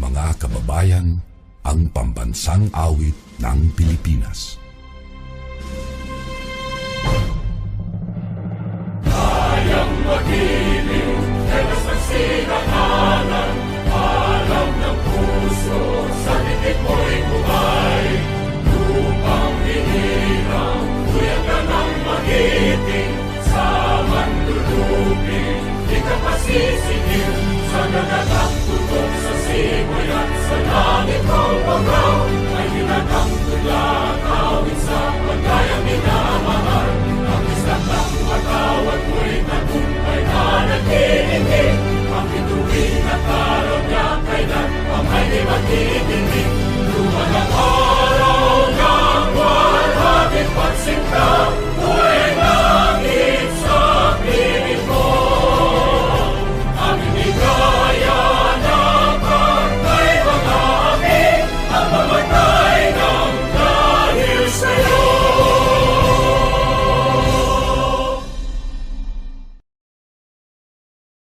mga kababayan, ang pambansang awit ng Pilipinas. Kayang magiliw, helas ng sinangalan, alam ng puso, sa titik mo'y buhay. Lupang hinirang, tuyag ka ng magiting, sa mandulupin, di ka pasisingil, sa nagatang tutok sa simoy at sa langit ng pagaw, ay hinatang tula, kawin sa pagkayang minamahal, ang isang ng matawad mo'y tagumpay na nag-iingin, ang bituin at araw niya kailan, ang may di magiging.